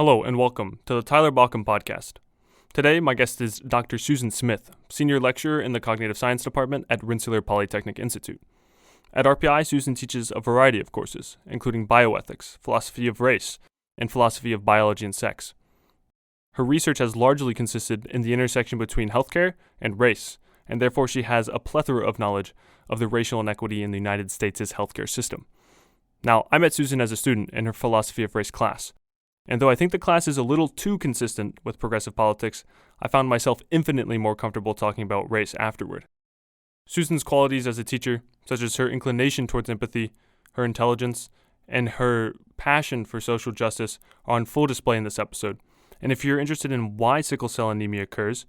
Hello and welcome to the Tyler Bauckham Podcast. Today, my guest is Dr. Susan Smith, Senior Lecturer in the Cognitive Science Department at Rensselaer Polytechnic Institute. At RPI, Susan teaches a variety of courses, including bioethics, philosophy of race, and philosophy of biology and sex. Her research has largely consisted in the intersection between healthcare and race, and therefore she has a plethora of knowledge of the racial inequity in the United States' healthcare system. Now, I met Susan as a student in her philosophy of race class. And though I think the class is a little too consistent with progressive politics, I found myself infinitely more comfortable talking about race afterward. Susan's qualities as a teacher, such as her inclination towards empathy, her intelligence, and her passion for social justice, are on full display in this episode. And if you're interested in why sickle cell anemia occurs,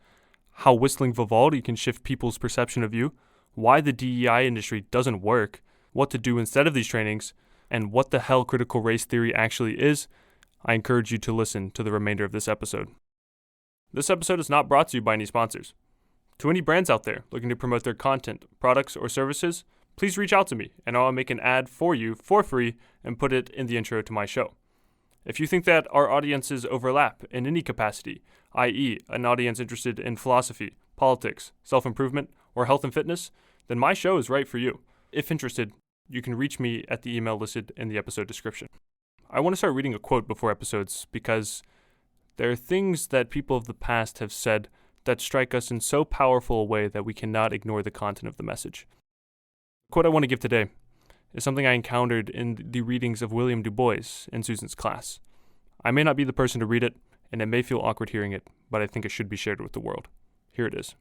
how whistling Vivaldi can shift people's perception of you, why the DEI industry doesn't work, what to do instead of these trainings, and what the hell critical race theory actually is, I encourage you to listen to the remainder of this episode. This episode is not brought to you by any sponsors. To any brands out there looking to promote their content, products, or services, please reach out to me and I'll make an ad for you for free and put it in the intro to my show. If you think that our audiences overlap in any capacity, i.e. an audience interested in philosophy, politics, self-improvement, or health and fitness, then my show is right for you. If interested, you can reach me at the email listed in the episode description. I want to start reading a quote before episodes because there are things that people of the past have said that strike us in so powerful a way that we cannot ignore the content of the message. The quote I want to give today is something I encountered in the readings of William Du Bois in Susan's class. I may not be the person to read it, and it may feel awkward hearing it, but I think it should be shared with the world. Here it is.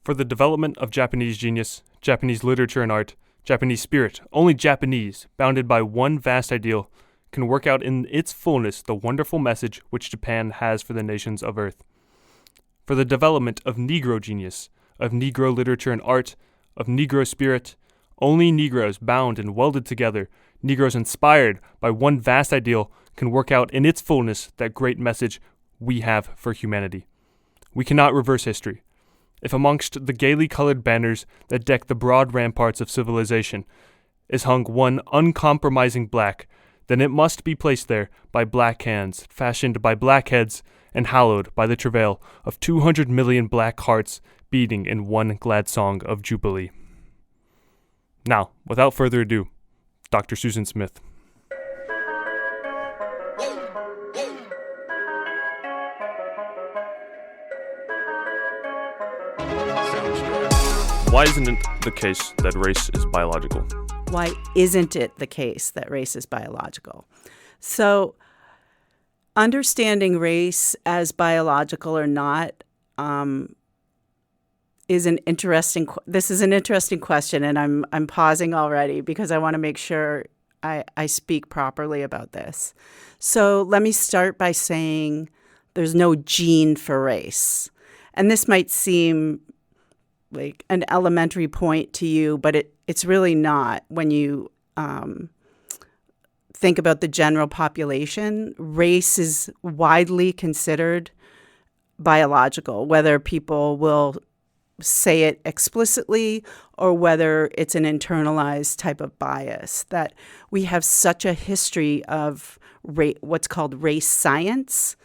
For the development of Japanese genius, Japanese literature and art, Japanese spirit, only Japanese, bounded by one vast ideal, can work out in its fullness the wonderful message which Japan has for the nations of Earth. For the development of Negro genius, of Negro literature and art, of Negro spirit, only Negroes bound and welded together, Negroes inspired by one vast ideal, can work out in its fullness that great message we have for humanity. We cannot reverse history. If amongst the gaily colored banners that deck the broad ramparts of civilization is hung one uncompromising black, then it must be placed there by black hands, fashioned by black heads, and hallowed by the travail of 200 million black hearts beating in one glad song of jubilee. Now, without further ado, Dr. Susan Smith. Why isn't it the case that race is biological? Why isn't it the case that race is biological? So, understanding race as biological or not is an interesting. This is an interesting question, and I'm pausing already because I want to make sure I speak properly about this. So, let me start by saying there's no gene for race, and this might seem like an elementary point to you, but it's really not. When you think about the general population, race is widely considered biological, whether people will say it explicitly or whether it's an internalized type of bias, that we have such a history of what's called race science,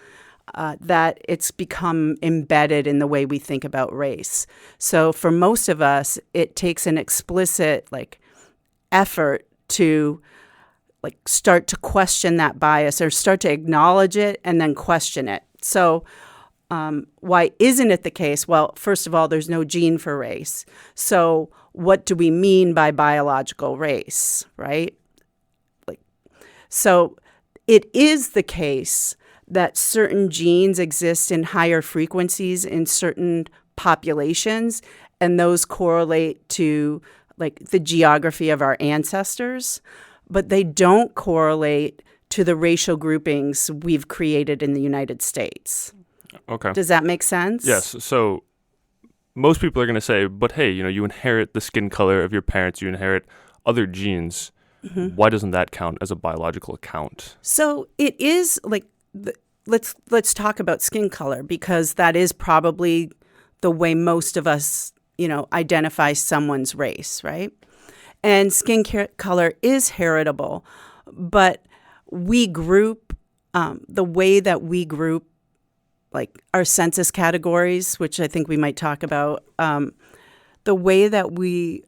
that it's become embedded in the way we think about race. So for most of us, it takes an explicit effort to start to question that bias or start to acknowledge it and then question it. So why isn't it the case? Well, first of all, there's no gene for race. So what do we mean by biological race, right? So it is the case that certain genes exist in higher frequencies in certain populations, and those correlate to the geography of our ancestors, but they don't correlate to the racial groupings we've created in the United States. Okay. Does that make sense? Yes. So most people are going to say, but hey, you inherit the skin color of your parents, you inherit other genes. Mm-hmm. Why doesn't that count as a biological account? So it is let's talk about skin color, because that is probably the way most of us, identify someone's race, right? And skin color is heritable, but we group the way that we group, like our census categories, which I think we might talk about, the way that we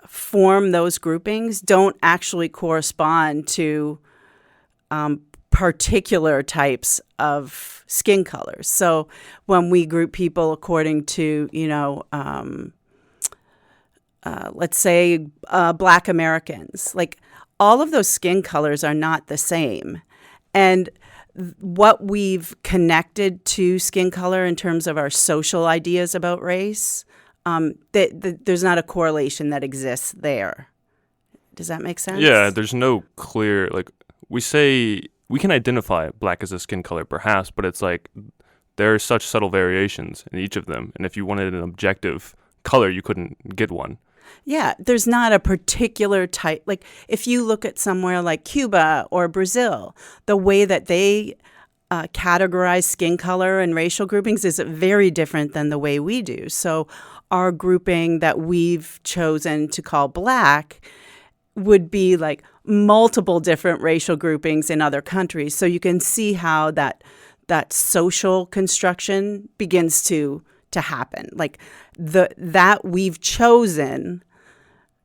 form those groupings don't actually correspond to particular types of skin colors. So when we group people according to, let's say Black Americans, like all of those skin colors are not the same. And what we've connected to skin color in terms of our social ideas about race, there's not a correlation that exists there. Does that make sense? Yeah, there's no clear, like, we say we can identify Black as a skin color perhaps, but it's like there are such subtle variations in each of them. And if you wanted an objective color, you couldn't get one. Yeah, there's not a particular type. Like if you look at somewhere like Cuba or Brazil, the way that they categorize skin color and racial groupings is very different than the way we do. So our grouping that we've chosen to call Black would be like multiple different racial groupings in other countries. So you can see how that social construction begins to happen. Like that we've chosen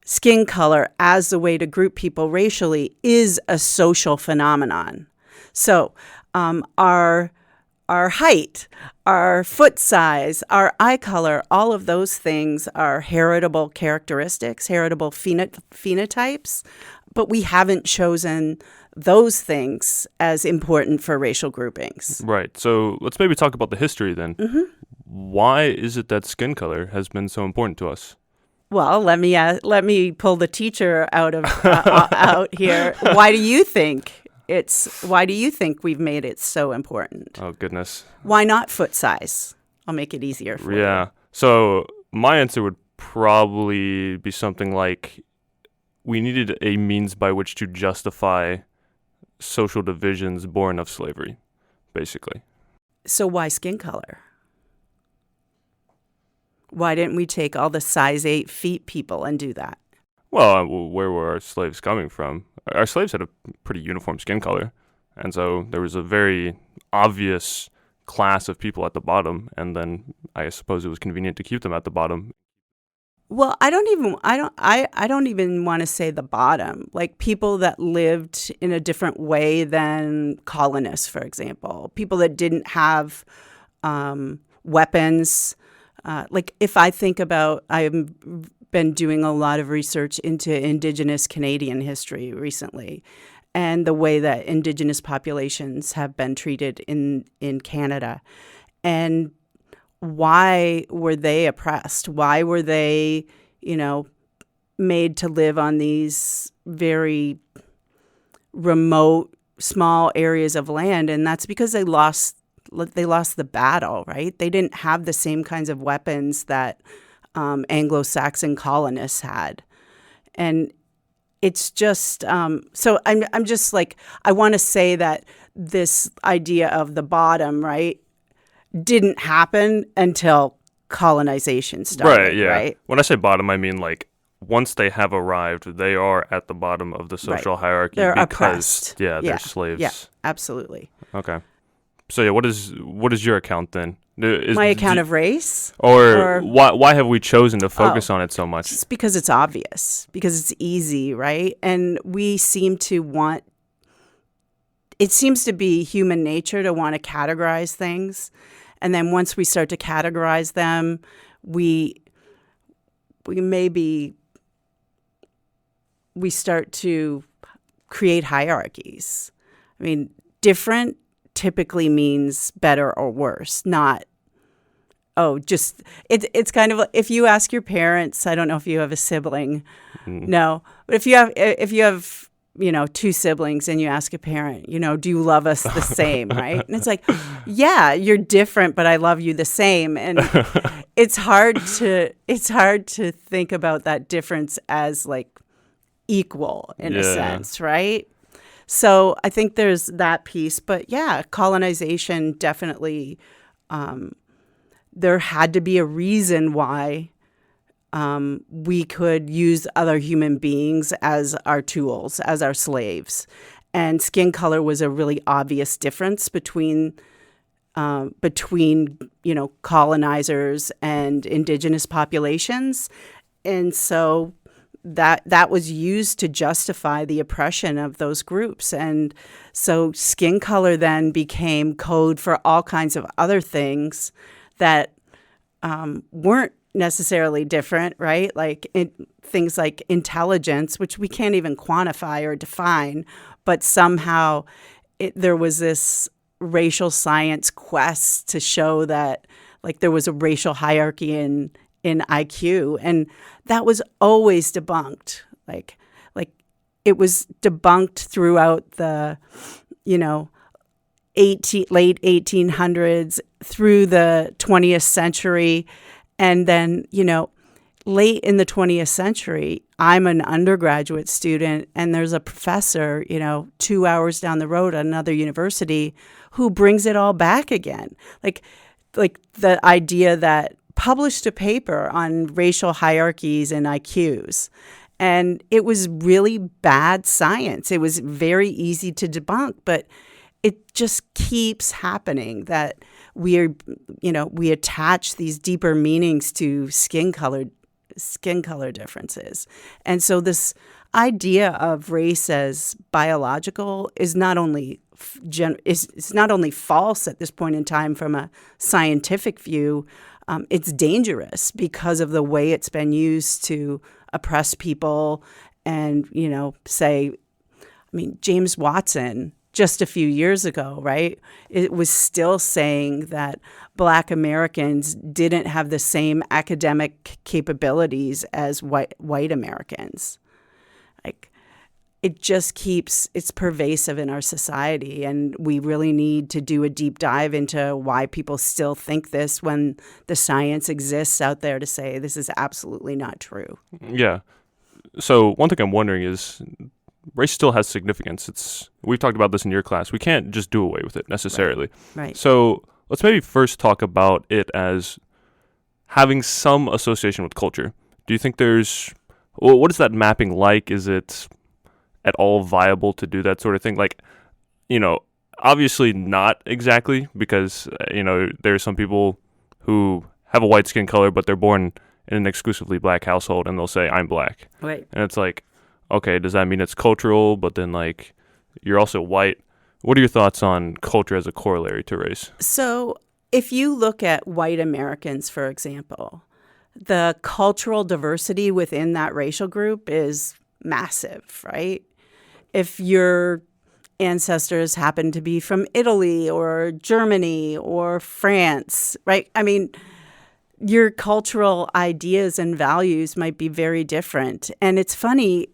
skin color as the way to group people racially is a social phenomenon. So our height, our foot size, our eye color, all of those things are heritable characteristics, heritable phenotypes, but we haven't chosen those things as important for racial groupings. Right. So let's maybe talk about the history then. Mm-hmm. Why is it that skin color has been so important to us? Well, let me pull the teacher out here. Why do you think we've made it so important? Oh, goodness. Why not foot size? I'll make it easier for you. Yeah. So my answer would probably be something like we needed a means by which to justify social divisions born of slavery, basically. So why skin color? Why didn't we take all the size 8 feet people and do that? Well, where were our slaves coming from? Our slaves had a pretty uniform skin color. And so there was a very obvious class of people at the bottom. And then I suppose it was convenient to keep them at the bottom. Well, I don't even want to say the bottom. Like people that lived in a different way than colonists, for example. People that didn't have weapons. Like if I think about, I've been doing a lot of research into Indigenous Canadian history recently and the way that Indigenous populations have been treated in Canada. And why were they oppressed? Why were they, made to live on these very remote, small areas of land? And that's because they lost the battle, right? They didn't have the same kinds of weapons that Anglo-Saxon colonists had. And it's just, so I'm just like, I want to say that this idea of the bottom, right, didn't happen until colonization started, right? Yeah. Right? When I say bottom, I mean like once they have arrived, they are at the bottom of the social hierarchy. They're because, oppressed. they're slaves. Yeah, absolutely. Okay. So yeah, what is your account then? My account of race? Or why have we chosen to focus on it so much? It's because it's obvious, because it's easy, right? And we seem to want, it seems to be human nature to want to categorize things. And then once we start to categorize them, we start to create hierarchies. I mean, different typically means better or worse, not, it's kind of, if you ask your parents, I don't know if you have a sibling, no, but if you have 2 siblings and you ask a parent, do you love us the same, right? And it's like, yeah, you're different, but I love you the same. And it's hard to think about that difference as like equal in a sense, right? So I think there's that piece. But yeah, colonization definitely, there had to be a reason why we could use other human beings as our tools, as our slaves. and skin color was a really obvious difference between colonizers and indigenous populations. And so that was used to justify the oppression of those groups. And so skin color then became code for all kinds of other things that weren't necessarily different, right? Like things like intelligence, which we can't even quantify or define, but somehow there was this racial science quest to show that like there was a racial hierarchy in IQ, and that was always debunked. Like it was debunked throughout the, late 1800s through the 20th century, and then late in the 20th century, I'm an undergraduate student, and there's a professor, 2 hours down the road at another university who brings it all back again. Like the idea that published a paper on racial hierarchies and IQs. And it was really bad science. It was very easy to debunk, but it just keeps happening that we attach these deeper meanings to skin color differences. And so this idea of race as biological is not only it's not only false at this point in time from a scientific view, it's dangerous because of the way it's been used to oppress people. And, James Watson, just a few years ago, right, it was still saying that Black Americans didn't have the same academic capabilities as white Americans. Like, it's pervasive in our society, and we really need to do a deep dive into why people still think this when the science exists out there to say this is absolutely not true. Yeah. So one thing I'm wondering is race still has significance. We've talked about this in your class. We can't just do away with it necessarily. Right. So let's maybe first talk about it as having some association with culture. Do you think what is that mapping like? Is it at all viable to do that sort of thing? Like, obviously not exactly, because, there are some people who have a white skin color, but they're born in an exclusively Black household, and they'll say, I'm Black. Right. And it's like, okay, does that mean it's cultural? But then, like, you're also white. What are your thoughts on culture as a corollary to race? So if you look at white Americans, for example, the cultural diversity within that racial group is massive, right? If your ancestors happen to be from Italy or Germany or France, right? I mean, your cultural ideas and values might be very different. And it's funny,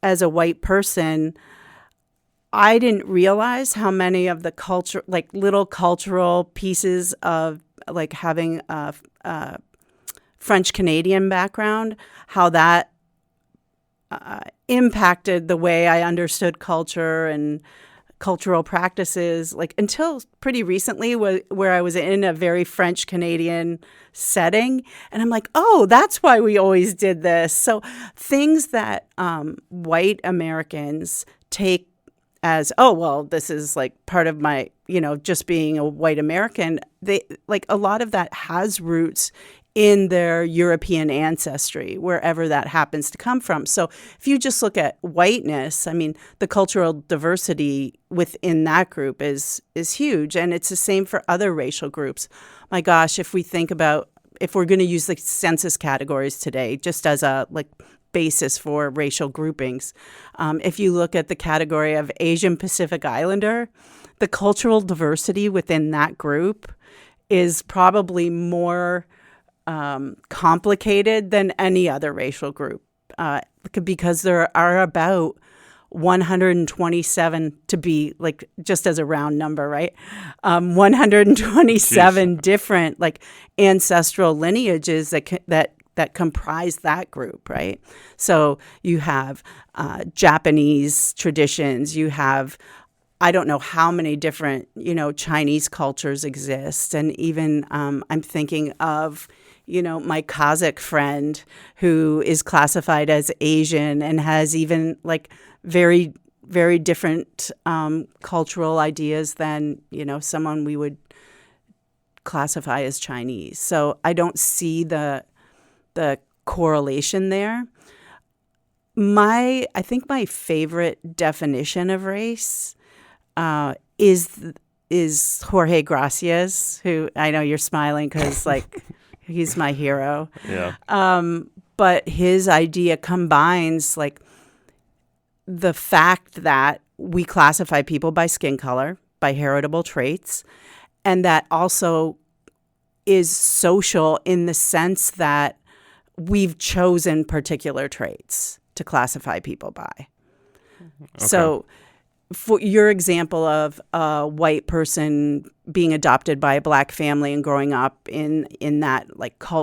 as a white person, I didn't realize how many of the culture, like little cultural pieces of like having a French Canadian background, how that impacted the way I understood culture and cultural practices, like until pretty recently, where I was in a very French Canadian setting. And I'm like, oh, that's why we always did this. So things that white Americans take as, oh, well, this is like part of my, just being a white American, they like a lot of that has roots in their European ancestry, wherever that happens to come from. So if you just look at whiteness, I mean, the cultural diversity within that group is huge. And it's the same for other racial groups. My gosh, if we're going to use the census categories today, just as a basis for racial groupings, if you look at the category of Asian Pacific Islander, the cultural diversity within that group is probably more complicated than any other racial group, because there are about 127, to be like just as a round number, right? 127 different like ancestral lineages that comprise that group, right? So you have Japanese traditions, you have I don't know how many different Chinese cultures exist, and even I'm thinking of my Kazakh friend who is classified as Asian and has even like very very different cultural ideas than, someone we would classify as Chinese. So I don't see the correlation there. I think my favorite definition of race is Jorge Gracias, who I know you're smiling because he's my hero. Yeah. But his idea combines the fact that we classify people by skin color, by heritable traits, and that also is social in the sense that we've chosen particular traits to classify people by. Okay. So for your example of a white person being adopted by a black family and growing up in that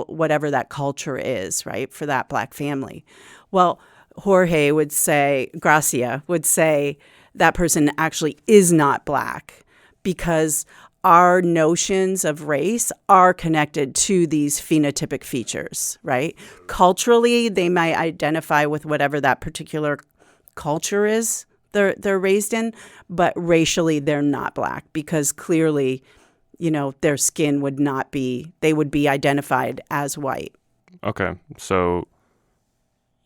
whatever that culture is, right, for that black family. Well, Jorge would say, Gracia would say that person actually is not black because our notions of race are connected to these phenotypic features, right? Culturally, they might identify with whatever that particular culture is they're raised in, but racially they're not black because clearly, their skin they would be identified as white. Okay. So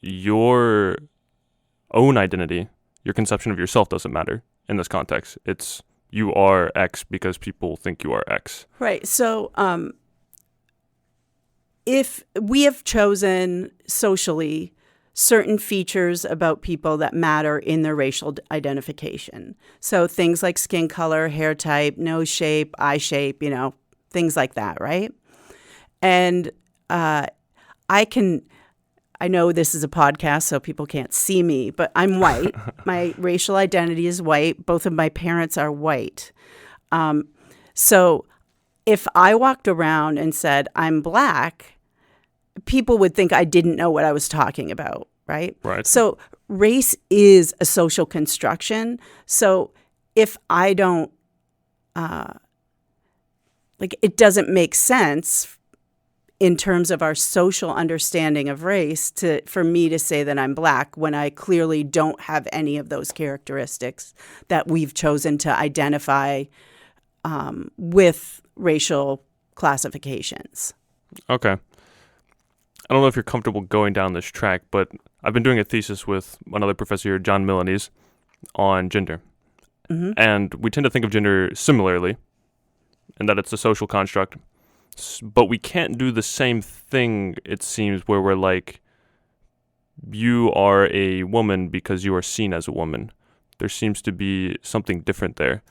your own identity, your conception of yourself doesn't matter in this context. It's you are X because people think you are X. Right. So if we have chosen socially certain features about people that matter in their racial identification. So things like skin color, hair type, nose shape, eye shape, things like that, right? And I know this is a podcast, so people can't see me, but I'm white. My racial identity is white. Both of my parents are white. So if I walked around and said, I'm black, people would think I didn't know what I was talking about, right? Right. So race is a social construction. So if I don't, it doesn't make sense in terms of our social understanding of race for me to say that I'm black when I clearly don't have any of those characteristics that we've chosen to identify with racial classifications. Okay. I don't know if you're comfortable going down this track, but I've been doing a thesis with another professor here, John Milanese, on gender. Mm-hmm. And we tend to think of gender similarly, in that it's a social construct. But we can't do the same thing, it seems, where we're like, you are a woman because you are seen as a woman. There seems to be something different there.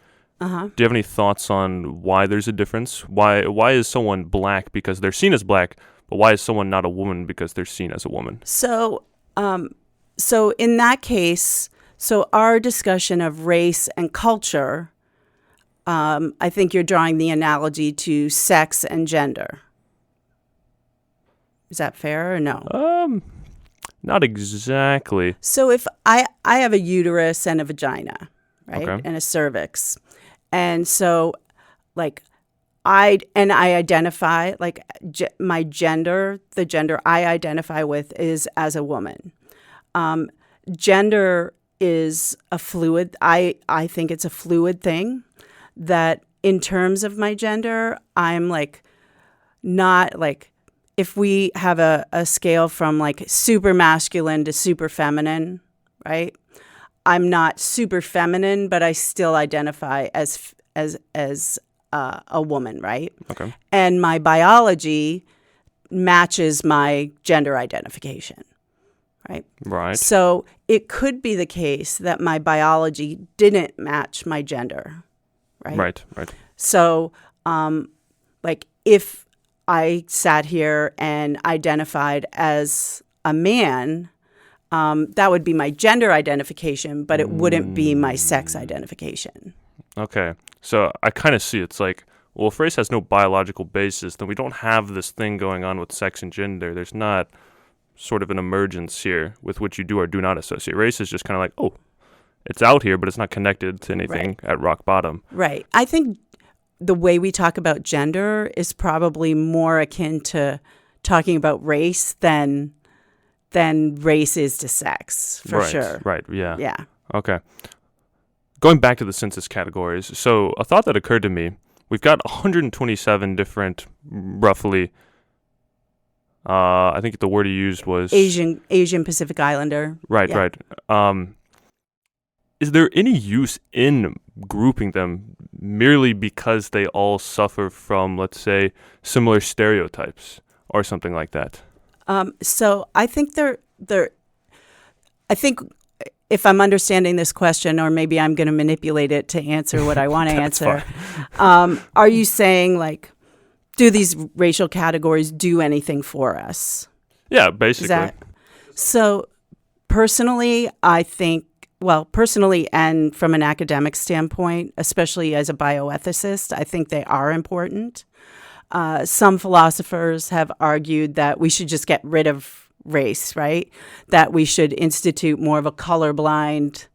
Uh-huh. Do you have any thoughts on why there's a difference? Why is someone black because they're seen as black, but why is someone not a woman because they're seen as a woman? So in that case, our discussion of race and culture, I think you're drawing the analogy to sex and gender. Is that fair or no? Not exactly. So if I have a uterus and a vagina, right, Okay. and a cervix, and so I identify my gender, the gender I identify with is as a woman. Gender is a fluid. I think it's a fluid thing. That in terms of my gender, I'm not if we have a scale from super masculine to super feminine, right? I'm not super feminine, but I still identify as a woman, right? Okay. And my biology matches my gender identification, right? Right. So it could be the case that my biology didn't match my gender. Right. So, if I sat here and identified as a man, that would be my gender identification, but it wouldn't be my sex identification. Okay. So I kind of see it's like, well, if race has no biological basis, then we don't have this thing going on with sex and gender. There's not sort of an emergence here with which you do or do not associate. Race is just kind of like, oh, it's out here, but it's not connected to anything at rock bottom. Right. I think the way we talk about gender is probably more akin to talking about race than race is to sex, for sure. Right. Yeah. Yeah. Okay. going back to the census categories, so a thought that occurred to me, we've got 127 different, roughly, I think the word he used was... Asian Pacific Islander. Right, Yeah. right. Is there any use in grouping them merely because they all suffer from, let's say, similar stereotypes or something like that? So I think I think if I'm understanding this question, or maybe I'm going to manipulate it to answer what I want to answer, are you saying, like, do these racial categories do anything for us? Yeah, basically. So personally, I think, personally and from an academic standpoint, especially as a bioethicist, I think they are important. Some philosophers have argued that we should just get rid of race, right? That we should institute more of a colorblind,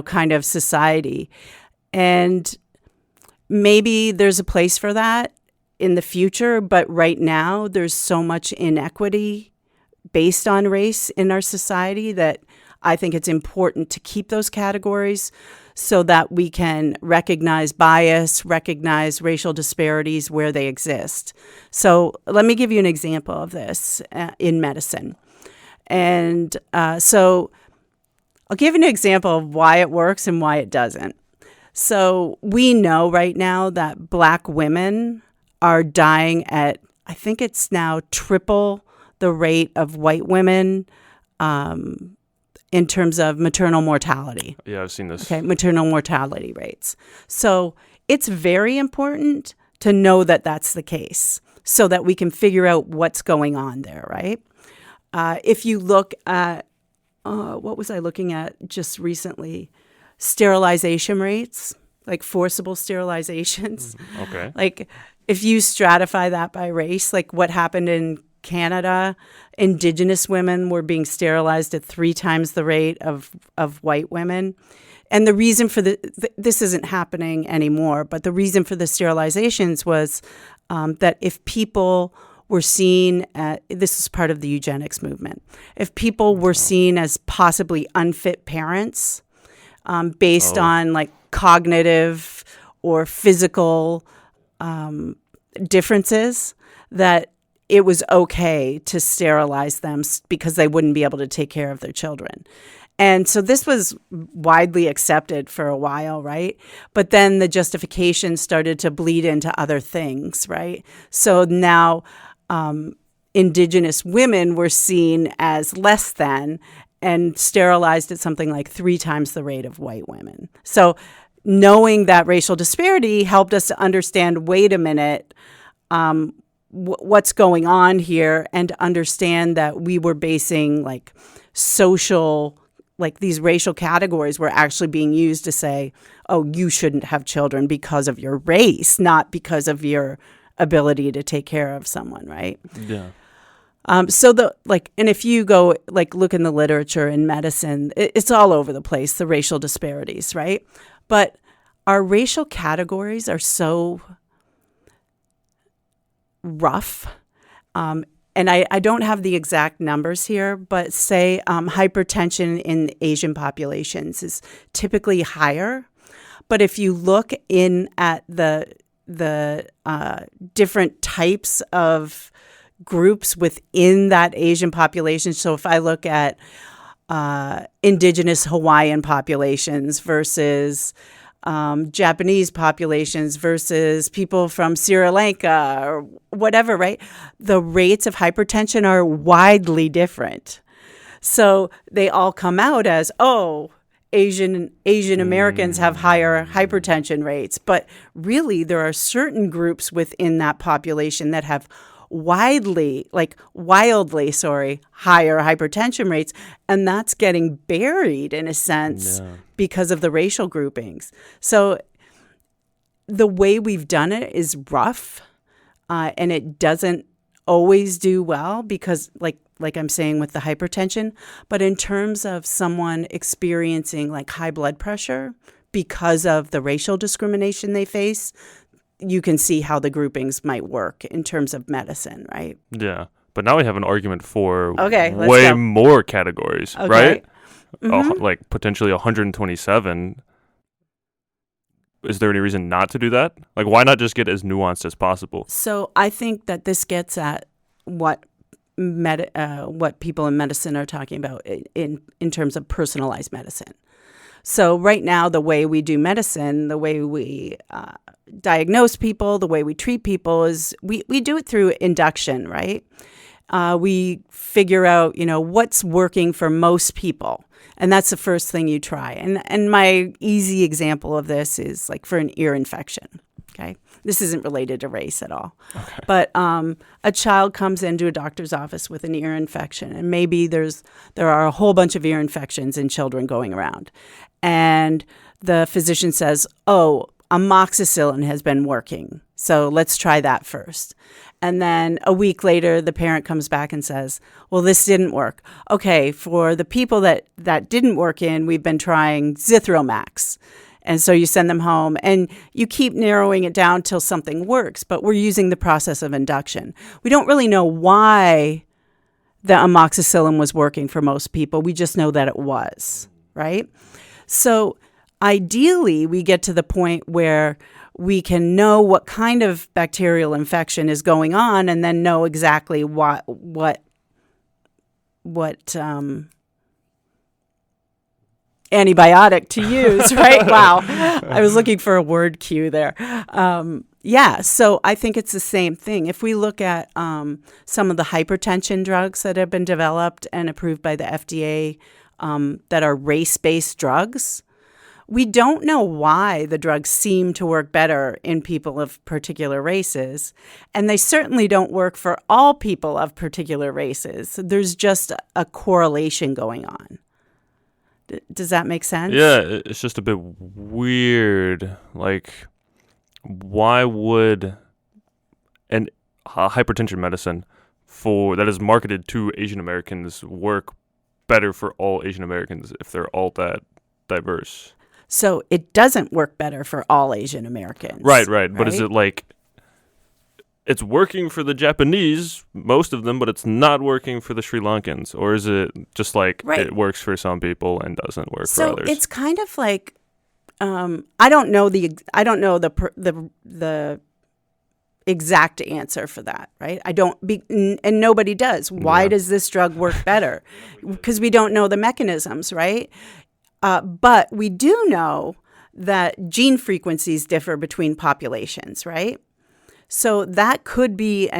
kind of society. And maybe there's a place for that in the future, but right now there's so much inequity based on race in our society that I think it's important to keep those categories so that we can recognize bias, recognize racial disparities where they exist. So let me give you an example of this in medicine. And so I'll give you an example of why it works and why it doesn't. So we know right now that Black women are dying at, I think it's now triple the rate of white women in terms of maternal mortality. Yeah, I've seen this. Okay, maternal mortality rates. So it's very important to know that that's the case so that we can figure out what's going on there, right? If you look at, what was I looking at just recently? Sterilization rates, like forcible sterilizations. Okay. Like if you stratify that by race, like what happened in Canada, Indigenous women were being sterilized at 3 times the rate of white women. And the reason for this isn't happening anymore, but the reason for the sterilizations was that if people were seen this is part of the eugenics movement, if people were seen as possibly unfit parents based on like cognitive or physical differences, that it was okay to sterilize them because they wouldn't be able to take care of their children. And so this was widely accepted for a while, right? But then the justification started to bleed into other things, right? So now Indigenous women were seen as less than and sterilized at something like 3 times the rate of white women. So knowing that racial disparity helped us to understand, wait a minute, what's going on here, and to understand that we were basing like social, like these racial categories were actually being used to say, oh, you shouldn't have children because of your race, not because of your ability to take care of someone, right? Yeah. And if you go look in the literature in medicine, it's all over the place, the racial disparities, right? But our racial categories are so rough. And I don't have the exact numbers here, but say hypertension in Asian populations is typically higher. But if you look in at the different types of groups within that Asian population, so if I look at indigenous Hawaiian populations versus Japanese populations versus people from Sri Lanka or whatever, right? The rates of hypertension are widely different. So they all come out as, oh, Asian Americans have higher hypertension rates. But really, there are certain groups within that population that have wildly higher hypertension rates, and that's getting buried in a sense because of the racial groupings. So the way we've done it is rough, and it doesn't always do well because like I'm saying with the hypertension, but in terms of someone experiencing like high blood pressure because of the racial discrimination they face, you can see how the groupings might work in terms of medicine, right? Yeah. But now we have an argument for way more categories, right? Mm-hmm. Like potentially 127. is there any reason not to do that? Like, why not just get as nuanced as possible? So I think that this gets at what people in medicine are talking about in terms of personalized medicine. So right now, the way we do medicine, the way we diagnose people, the way we treat people is we do it through induction, right? We figure out, what's working for most people. And that's the first thing you try. And my easy example of this is like for an ear infection, okay? This isn't related to race at all. Okay. But a child comes into a doctor's office with an ear infection, and maybe there are a whole bunch of ear infections in children going around. And the physician says, oh, amoxicillin has been working, so let's try that first. And then a week later, the parent comes back and says, well, this didn't work. Okay, for the people that didn't work in, we've been trying Zithromax. And so you send them home, and you keep narrowing it down till something works, but we're using the process of induction. We don't really know why the amoxicillin was working for most people. We just know that it was, right? So ideally, we get to the point where we can know what kind of bacterial infection is going on, and then know exactly what antibiotic to use, right? Wow. I was looking for a word cue there. So I think it's the same thing. If we look at some of the hypertension drugs that have been developed and approved by the FDA that are race-based drugs, we don't know why the drugs seem to work better in people of particular races, and they certainly don't work for all people of particular races. There's just a correlation going on. Does that make sense? Yeah, it's just a bit weird. Like, why would an hypertension medicine that is marketed to Asian Americans work better for all Asian Americans if they're all that diverse? So it doesn't work better for all Asian Americans. Right. But is it like it's working for the Japanese, most of them, but it's not working for the Sri Lankans? Or is it just like it works for some people and doesn't work for others? So it's kind of like I don't know the exact answer for that, right? And nobody does. Why does this drug work better? Because we don't know the mechanisms, right? But we do know that gene frequencies differ between populations, right? So that could be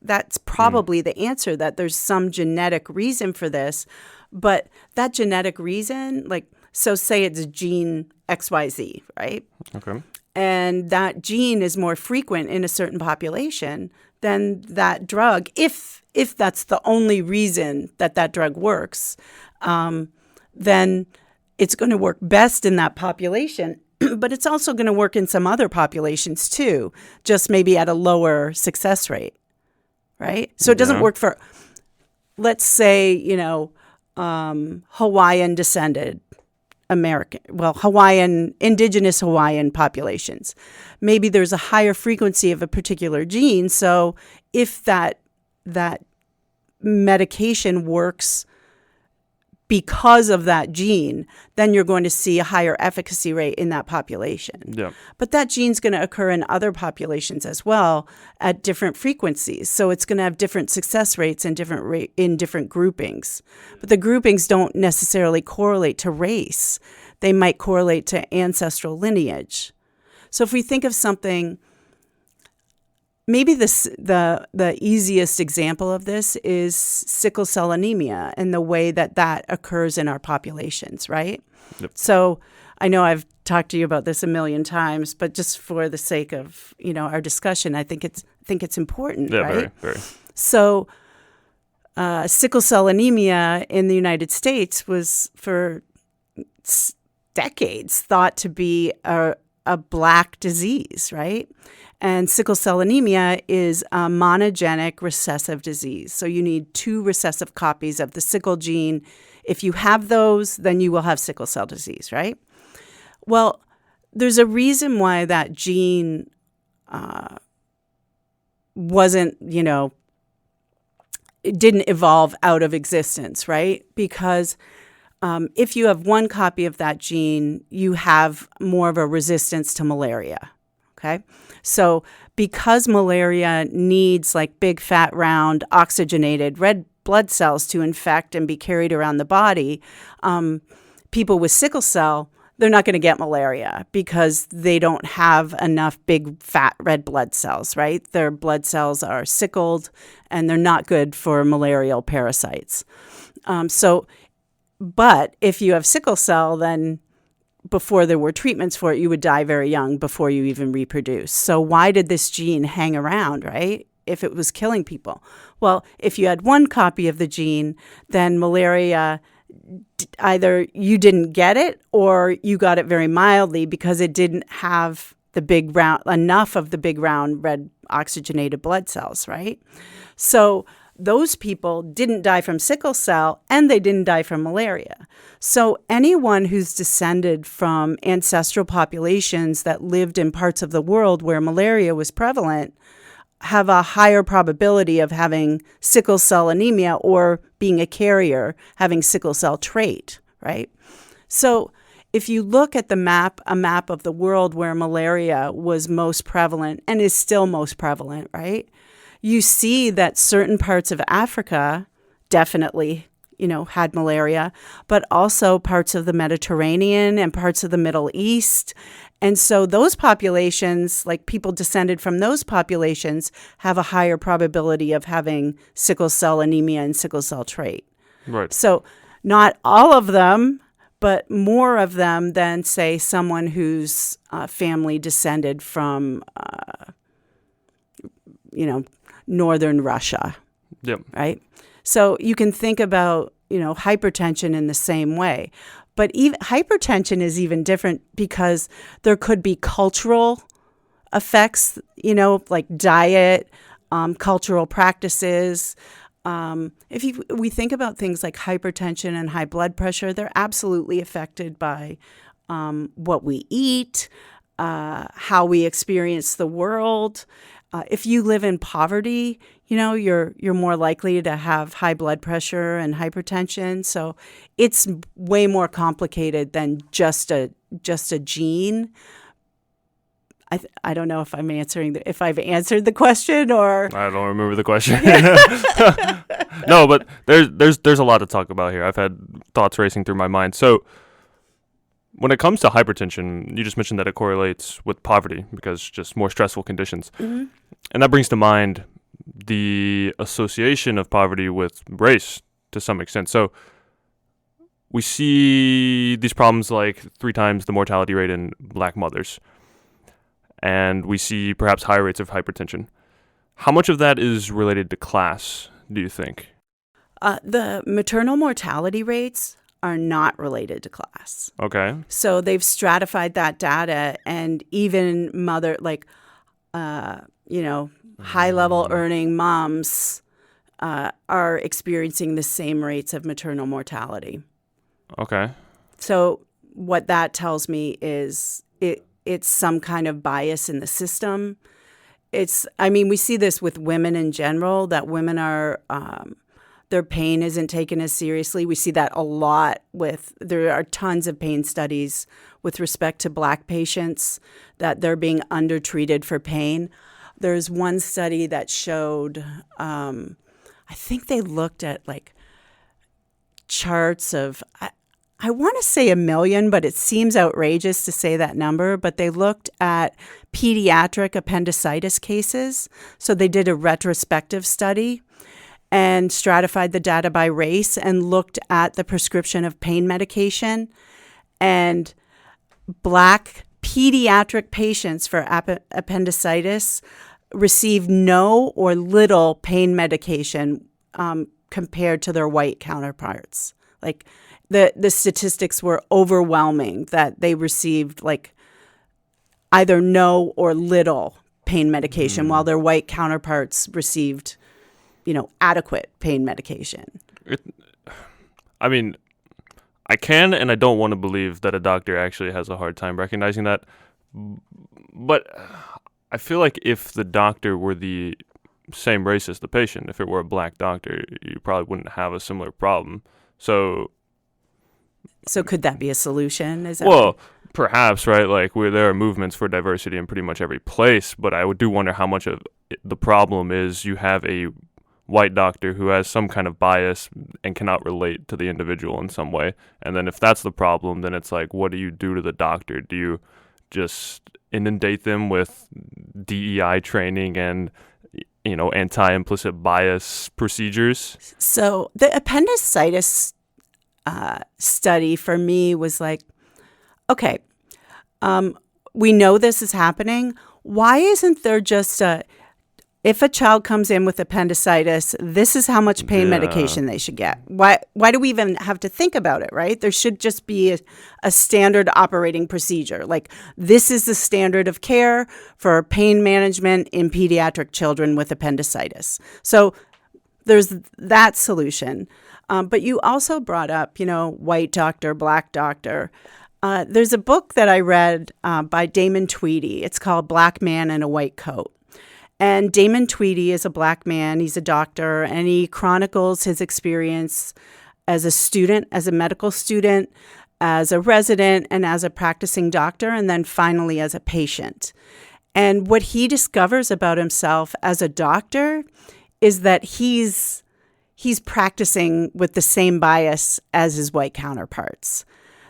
that's probably the answer, that there's some genetic reason for this. But that genetic reason, so say it's gene XYZ, right? Okay. And that gene is more frequent in a certain population, then that drug, if that's the only reason that drug works, then it's going to work best in that population, but it's also going to work in some other populations too, just maybe at a lower success rate, right? So it doesn't work for, let's say, Hawaiian descended indigenous Hawaiian populations. Maybe there's a higher frequency of a particular gene. So if that medication works because of that gene, then you're going to see a higher efficacy rate in that population. Yeah. But that gene's going to occur in other populations as well at different frequencies. So it's going to have different success rates in different groupings. But the groupings don't necessarily correlate to race. They might correlate to ancestral lineage. So if we think of something, maybe the easiest example of this is sickle cell anemia and the way that occurs in our populations, right? Yep. So I know I've talked to you about this a million times, but just for the sake of our discussion, I think it's important, right? Very, very. So sickle cell anemia in the United States was for decades thought to be a black disease, right? And sickle cell anemia is a monogenic recessive disease. So you need 2 recessive copies of the sickle gene. If you have those, then you will have sickle cell disease, right? Well, there's a reason why that gene wasn't, it didn't evolve out of existence, right? Because if you have one copy of that gene, you have more of a resistance to malaria. Okay? So because malaria needs like big, fat, round, oxygenated red blood cells to infect and be carried around the body, people with sickle cell, they're not going to get malaria because they don't have enough big, fat, red blood cells, right? Their blood cells are sickled, and they're not good for malarial parasites. But if you have sickle cell, then before there were treatments for it, you would die very young before you even reproduce. So why did this gene hang around, right? If it was killing people? Well, if you had one copy of the gene, then malaria, either you didn't get it or you got it very mildly because it didn't have enough of the big round red oxygenated blood cells, right? So those people didn't die from sickle cell and they didn't die from malaria. So anyone who's descended from ancestral populations that lived in parts of the world where malaria was prevalent have a higher probability of having sickle cell anemia or being a carrier, having sickle cell trait, right? So if you look at a map of the world where malaria was most prevalent and is still most prevalent, right? You see that certain parts of Africa definitely, had malaria, but also parts of the Mediterranean and parts of the Middle East. And so those populations, like people descended from those populations, have a higher probability of having sickle cell anemia and sickle cell trait. Right. So not all of them, but more of them than, say, someone whose family descended from, northern Russia. Yep. Right? So you can think about, hypertension in the same way. But hypertension is even different because there could be cultural effects, like diet, cultural practices. We think about things like hypertension and high blood pressure, they're absolutely affected by what we eat, how we experience the world. If you live in poverty, you're more likely to have high blood pressure and hypertension. So it's way more complicated than just a gene. I don't know if if I've answered the question or I don't remember the question. No, but there's a lot to talk about here. I've had thoughts racing through my mind. So when it comes to hypertension, you just mentioned that it correlates with poverty because just more stressful conditions. Mm-hmm. And that brings to mind the association of poverty with race to some extent. So we see these problems like 3 times the mortality rate in black mothers. And we see perhaps higher rates of hypertension. How much of that is related to class, do you think? The maternal mortality rates are not related to class. Okay. So they've stratified that data, and even high-level earning moms are experiencing the same rates of maternal mortality. Okay. So what that tells me is it's some kind of bias in the system. We see this with women in general, that women are, their pain isn't taken as seriously. We see that a lot there are tons of pain studies with respect to Black patients, that they're being undertreated for pain. There's one study that showed, I think they looked at charts of, I want to say 1 million, but it seems outrageous to say that number. But they looked at pediatric appendicitis cases. So they did a retrospective study and stratified the data by race and looked at the prescription of pain medication. And Black pediatric patients for appendicitis received no or little pain medication compared to their white counterparts. The statistics were overwhelming that they received either no or little pain medication while their white counterparts received, adequate pain medication. I can and I don't want to believe that a doctor actually has a hard time recognizing that. But I feel like if the doctor were the same race as the patient, if it were a Black doctor, you probably wouldn't have a similar problem. So So could that be a solution? Is that Well, perhaps, right? Like, there are movements for diversity in pretty much every place, but I do wonder how much of the problem is you have a white doctor who has some kind of bias and cannot relate to the individual in some way. And then if that's the problem, then it's like, what do you do to the doctor? Do you just inundate them with DEI training and, anti-implicit bias procedures? So the appendicitis study for me was like, okay, we know this is happening. Why isn't there just if a child comes in with appendicitis, this is how much pain medication they should get? Why do we even have to think about it, right? There should just be a standard operating procedure. Like, this is the standard of care for pain management in pediatric children with appendicitis. So there's that solution. But you also brought up, white doctor, black doctor. There's a book that I read by Damon Tweedy. It's called Black Man in a White Coat. And Damon Tweedy is a black man. He's a doctor, and he chronicles his experience as a student, as a medical student, as a resident, and as a practicing doctor, and then finally as a patient. And what he discovers about himself as a doctor is that he's practicing with the same bias as his white counterparts.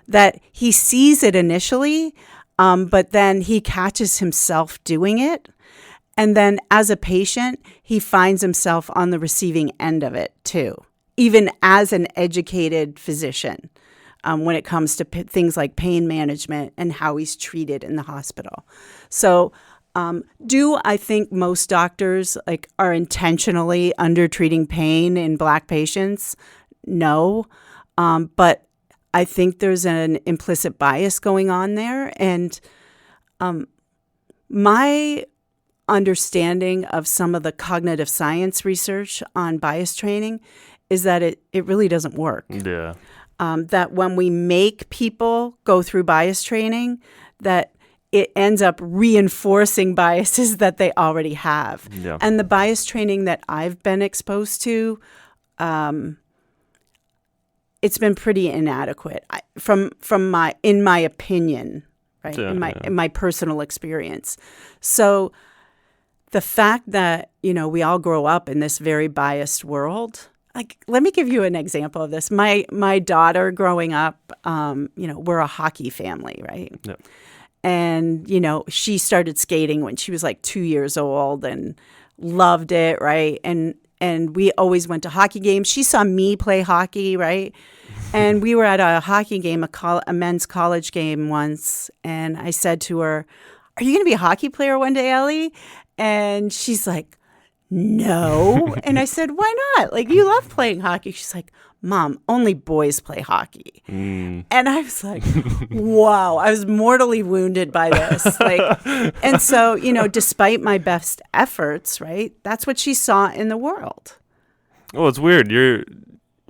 That he sees it initially, but then he catches himself doing it. And then as a patient, he finds himself on the receiving end of it too, even as an educated physician, when it comes to things like pain management and how he's treated in the hospital. So do I think most doctors are intentionally under-treating pain in black patients? No. But I think there's an implicit bias going on there. And my understanding of some of the cognitive science research on bias training is that it really doesn't work. Yeah. That when we make people go through bias training, that it ends up reinforcing biases that they already have. Yeah. And the bias training that I've been exposed to, it's been pretty inadequate in my opinion, right? Yeah, in my personal experience. So the fact that, we all grow up in this very biased world, let me give you an example of this. My daughter growing up, we're a hockey family, right? Yeah. And, she started skating when she was 2 years old and loved it, right? And we always went to hockey games. She saw me play hockey, right? And we were at a hockey game, a men's college game once, and I said to her, "Are you going to be a hockey player one day, Ellie?" And she's like, "No." And I said, "Why not? You love playing hockey." She's like, "Mom, only boys play hockey." And I was like, wow, I was mortally wounded by this. And so, despite my best efforts, right, that's what she saw in the world. Well, it's weird.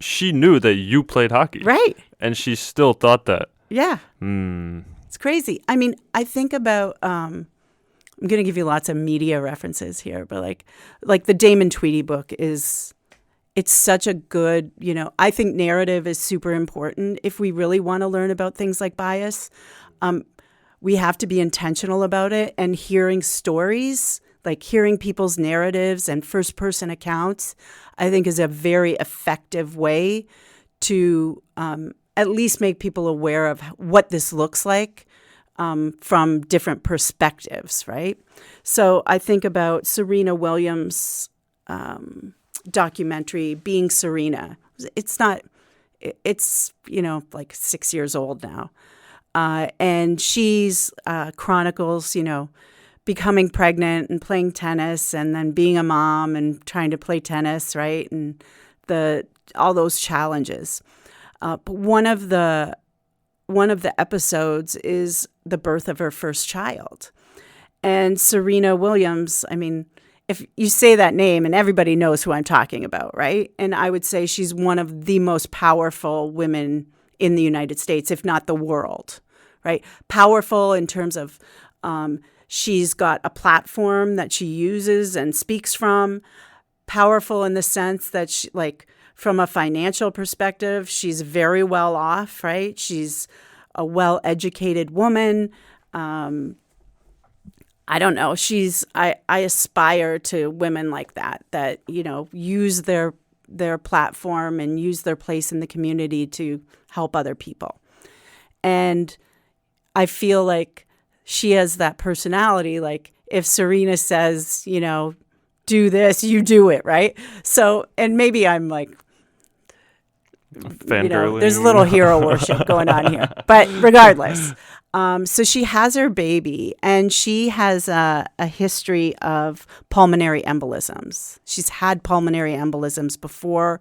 She knew that you played hockey. Right. And she still thought that. Yeah. It's crazy. I mean, I think about, I'm going to give you lots of media references here, but like the Damon Tweedy book it's such a good, I think narrative is super important. If we really want to learn about things like bias, we have to be intentional about it, and hearing stories, hearing people's narratives and first-person accounts, I think is a very effective way to at least make people aware of what this looks like from different perspectives, right? So I think about Serena Williams' documentary, Being Serena. It's 6 years old now. And she's chronicles, becoming pregnant and playing tennis, and then being a mom and trying to play tennis, right? And all those challenges. But one of the episodes is the birth of her first child. And Serena Williams, I mean, if you say that name and everybody knows who I'm talking about, right? And I would say she's one of the most powerful women in the United States, if not the world, right? Powerful in terms of she's got a platform that she uses and speaks from. Powerful in the sense that she, from a financial perspective, she's very well off, right? She's a well-educated woman. I don't know. I aspire to women like that, use their platform and use their place in the community to help other people. And I feel like she has that personality. Like if Serena says, do this, you do it, right? So, and maybe I'm like, there's a little hero worship going on here. But regardless, so she has her baby, and she has a history of pulmonary embolisms. She's had pulmonary embolisms before.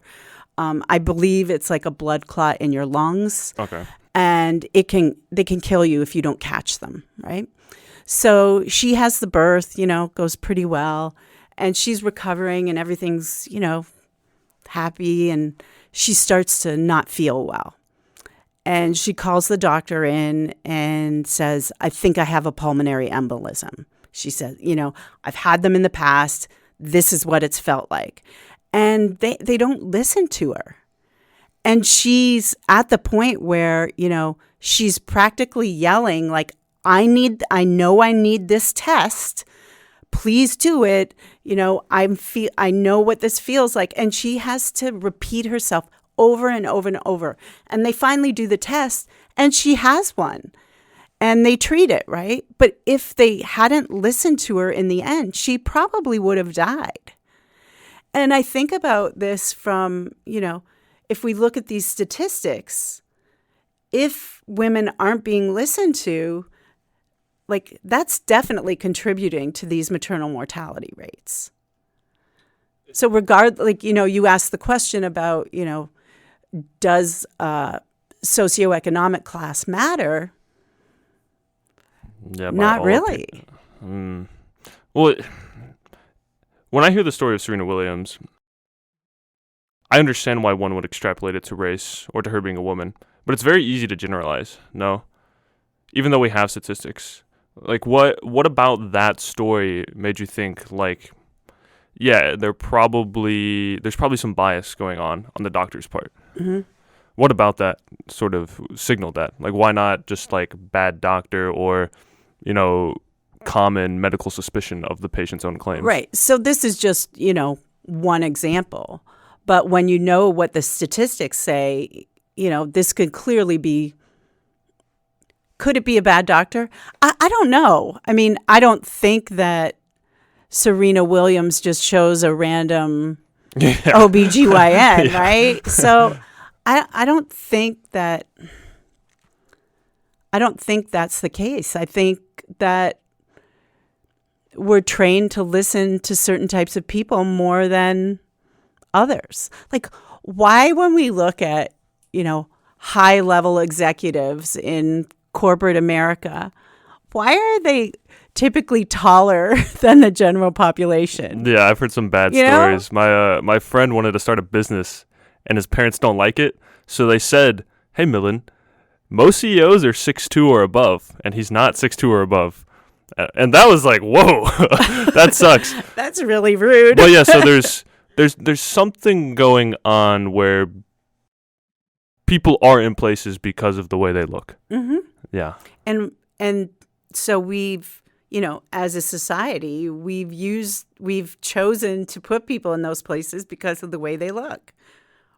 I believe it's like a blood clot in your lungs. Okay. And they can kill you if you don't catch them, right? So she has the birth, goes pretty well, and she's recovering, and everything's, happy, and she starts to not feel well. And she calls the doctor in and says, I think I have a pulmonary embolism. She says, I've had them in the past. This is what it's felt like. And they don't listen to her. And she's at the point where, she's practically yelling, like, I know I need this test. Please do it. I know what this feels like. And she has to repeat herself over and over and over. And they finally do the test, and she has one. And they treat it, right? But if they hadn't listened to her in the end, she probably would have died. And I think about this from, if we look at these statistics, if women aren't being listened to, like that's definitely contributing to these maternal mortality rates. So you asked the question about, does socioeconomic class matter? Yeah, not really. Well, when I hear the story of Serena Williams, I understand why one would extrapolate it to race or to her being a woman, but it's very easy to generalize, no? Even though we have statistics. Like, what about that story made you think, like, yeah, there's probably some bias going on the doctor's part? Mm-hmm. What about that sort of signaled that? Like, why not just, like, bad doctor or, common medical suspicion of the patient's own claims? Right. So this is just, one example. But when you know what the statistics say, this could clearly be, could it be a bad doctor? I don't know. I mean, I don't think that Serena Williams just chose a random OBGYN, right? So I don't think that's the case. I think that we're trained to listen to certain types of people more than others. Like, why, when we look at, high-level executives in corporate America, why are they typically taller than the general population? Yeah, I've heard some bad stories. My friend wanted to start a business, and his parents don't like it, so they said, "Hey, Millen, most CEOs are 6'2" or above," and he's not 6'2" or above. And that was like, whoa, that sucks. That's really rude. Well, yeah, so there's something going on where people are in places because of the way they look. Mm-hmm. Yeah. And so we've, as a society, we've chosen to put people in those places because of the way they look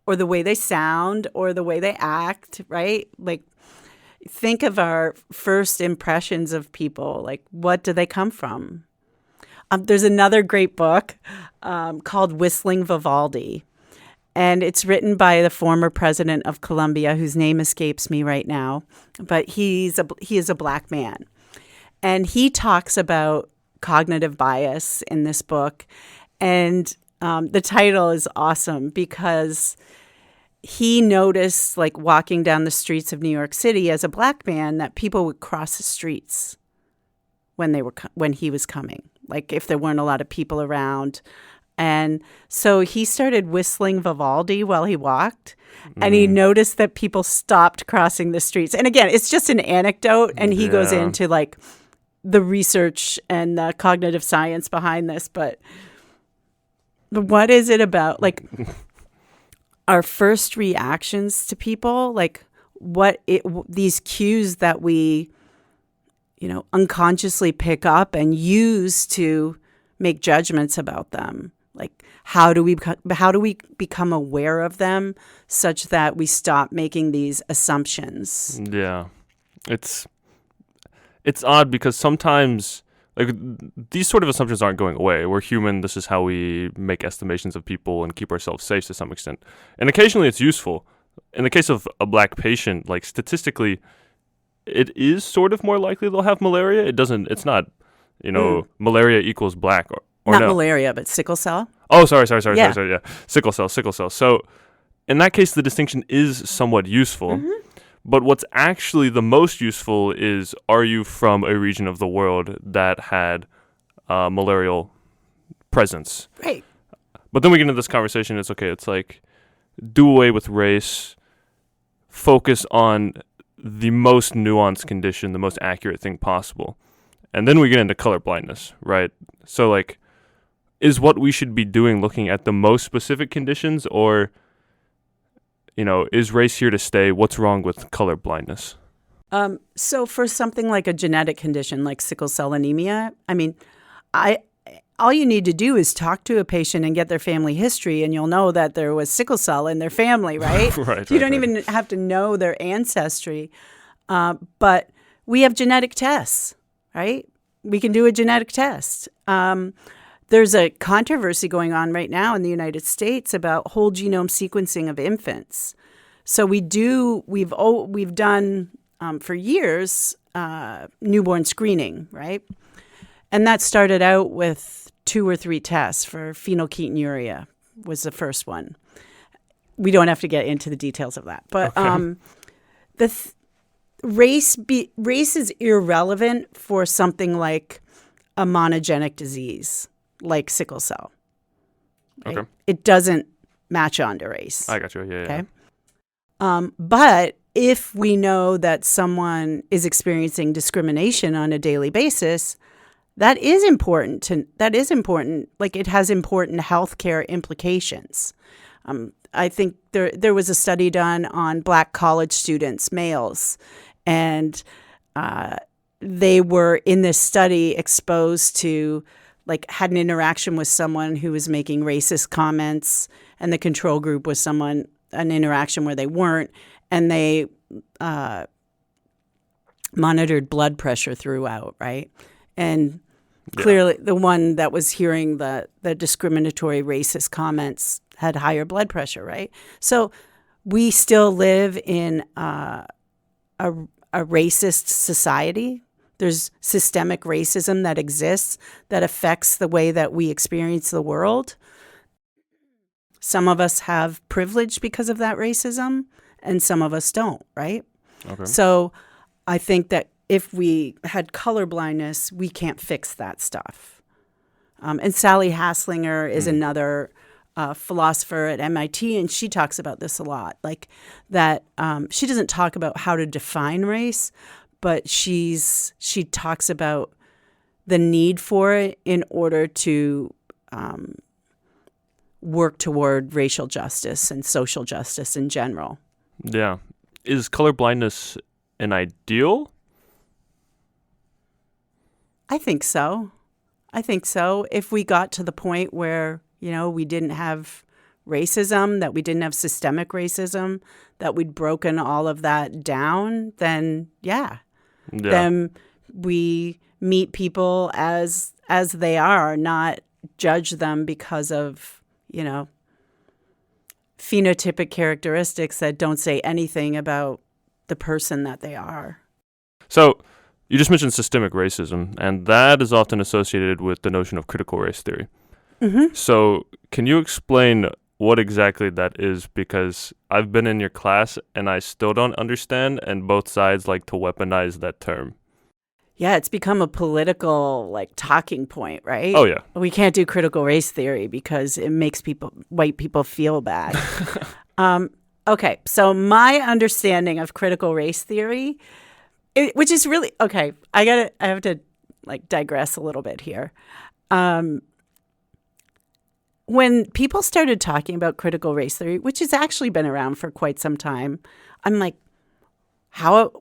or the way they sound or the way they act, right? Like, think of our first impressions of people. Like, what do they come from? There's another great book called Whistling Vivaldi, and it's written by the former president of Colombia, whose name escapes me right now, but he is a black man. And he talks about cognitive bias in this book. And the title is awesome because he noticed, like, walking down the streets of New York City as a black man, that people would cross the streets when he was coming, like if there weren't a lot of people around. And so he started whistling Vivaldi while he walked, and he noticed that people stopped crossing the streets. And again, it's just an anecdote, and he goes into like the research and the cognitive science behind this. But what is it about? Like, our first reactions to people, like these cues that we, unconsciously pick up and use to make judgments about them. Like, how do we become aware of them such that we stop making these assumptions? Yeah. It's odd because sometimes, like, these sort of assumptions aren't going away. We're human. This is how we make estimations of people and keep ourselves safe to some extent. And occasionally it's useful. In the case of a black patient, like, statistically, it is sort of more likely they'll have malaria. It's not, malaria equals black or Not no. malaria, but sickle cell. Oh, sorry, yeah. Yeah. Sickle cell. So in that case, the distinction is somewhat useful. Mm-hmm. But what's actually the most useful is, are you from a region of the world that had malarial presence? Right. But then we get into this conversation, it's okay, it's like, do away with race, focus on the most nuanced condition, the most accurate thing possible. And then we get into color blindness, right? So, like, is what we should be doing looking at the most specific conditions, or is race here to stay? What's wrong with color blindness? So for something like a genetic condition like sickle cell anemia, I mean, all you need to do is talk to a patient and get their family history, and you'll know that there was sickle cell in their family, right? You don't even have to know their ancestry. But we have genetic tests, right? We can do a genetic test. There's a controversy going on right now in the United States about whole genome sequencing of infants. So we've done for years newborn screening, right? And that started out with 2 or 3 tests for phenylketonuria was the first one. We don't have to get into the details of that, but race is irrelevant for something like a monogenic disease like sickle cell. Right? Okay. It doesn't match onto race. I got you. Yeah. Okay. But if we know that someone is experiencing discrimination on a daily basis, that is important. Like, it has important healthcare implications. I think there was a study done on black college students, males, and they were in this study exposed to, like, had an interaction with someone who was making racist comments, and the control group was an interaction where they weren't, and they monitored blood pressure throughout, right? And clearly the one that was hearing the discriminatory racist comments had higher blood pressure, right? So we still live in a racist society. There's systemic racism that exists that affects the way that we experience the world. Some of us have privilege because of that racism, and some of us don't, right? Okay. So I think that if we had color blindness, we can't fix that stuff. And Sally Haslinger is another philosopher at MIT, and she talks about this a lot. Like that, she doesn't talk about how to define race, but she talks about the need for it in order to work toward racial justice and social justice in general. Yeah. Is color blindness an ideal? I think so. If we got to the point where, we didn't have racism, that we didn't have systemic racism, that we'd broken all of that down, then then we meet people as they are, not judge them because of, phenotypic characteristics that don't say anything about the person that they are. So you just mentioned systemic racism, and that is often associated with the notion of critical race theory. Mm-hmm. So can you explain what exactly that is? Because I've been in your class and I still don't understand, and both sides like to weaponize that term. Yeah, it's become a political, talking point, right? Oh, yeah. We can't do critical race theory because it makes white people feel bad. Okay, so my understanding of critical race theory, which is really, okay, I have to digress a little bit here. When when people started talking about critical race theory, which has actually been around for quite some time, I'm like,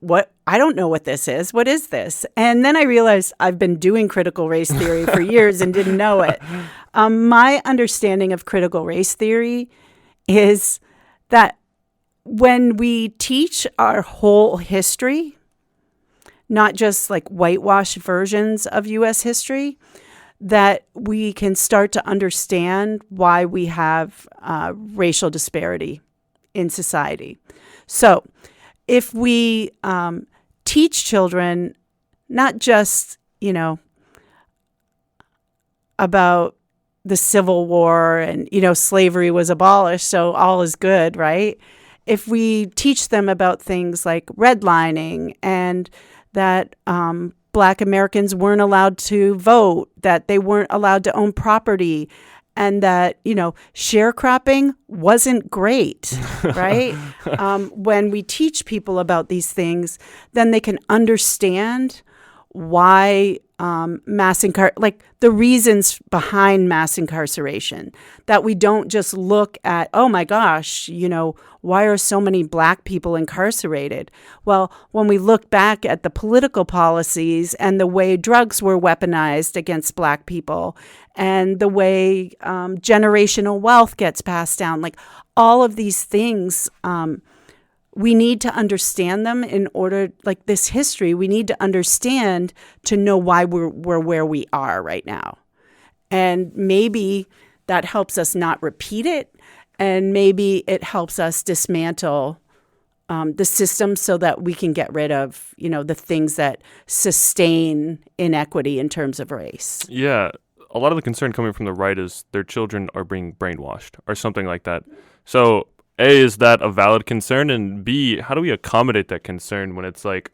what? I don't know what this is. What is this? And then I realized I've been doing critical race theory for years and didn't know it. My understanding of critical race theory is that when we teach our whole history, not just like whitewashed versions of U.S. history, that we can start to understand why we have racial disparity in society. So if we teach children not just, about the Civil War and, slavery was abolished, so all is good, right? If we teach them about things like redlining and that Black Americans weren't allowed to vote, that they weren't allowed to own property, and that, sharecropping wasn't great, right? When we teach people about these things, then they can understand why the reasons behind mass incarceration, that we don't just look at, oh my gosh, why are so many Black people incarcerated? Well, when we look back at the political policies and the way drugs were weaponized against Black people and the way generational wealth gets passed down, like all of these things, we need to understand them in order, like this history, we need to understand to know why we're where we are right now. And maybe that helps us not repeat it. And maybe it helps us dismantle the system so that we can get rid of, the things that sustain inequity in terms of race. Yeah. A lot of the concern coming from the right is their children are being brainwashed or something like that. So A, is that a valid concern? And B, how do we accommodate that concern when it's like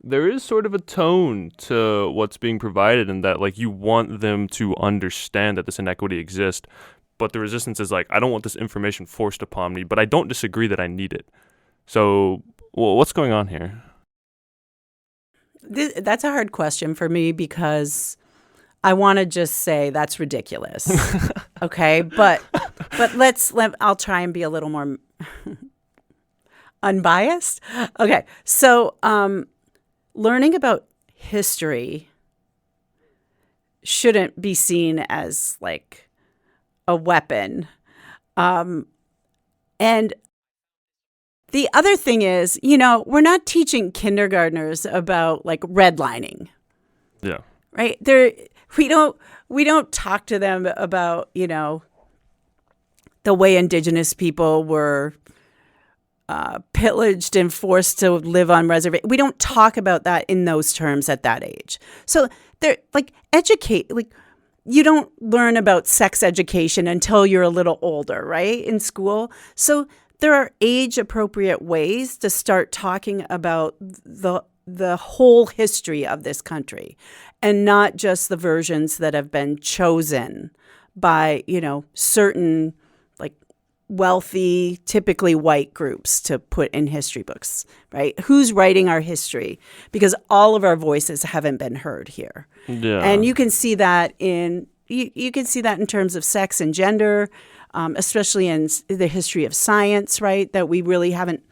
there is sort of a tone to what's being provided and that like you want them to understand that this inequity exists, but the resistance is like, I don't want this information forced upon me, but I don't disagree that I need it. So what's going on here? That's a hard question for me because I want to just say that's ridiculous. Okay, but I'll try and be a little more unbiased. Okay, so learning about history shouldn't be seen as like a weapon. And the other thing is, we're not teaching kindergartners about like redlining. Yeah. Right? We don't talk to them about, the way Indigenous people were pillaged and forced to live on reservations. We don't talk about that in those terms at that age. So they're like you don't learn about sex education until you're a little older, right? In school. So there are age appropriate ways to start talking about the whole history of this country and not just the versions that have been chosen by, certain like wealthy, typically white groups to put in history books, right? Who's writing our history? Because all of our voices haven't been heard here. Yeah. And you can see that in terms of sex and gender, especially in the history of science, right? That we really haven't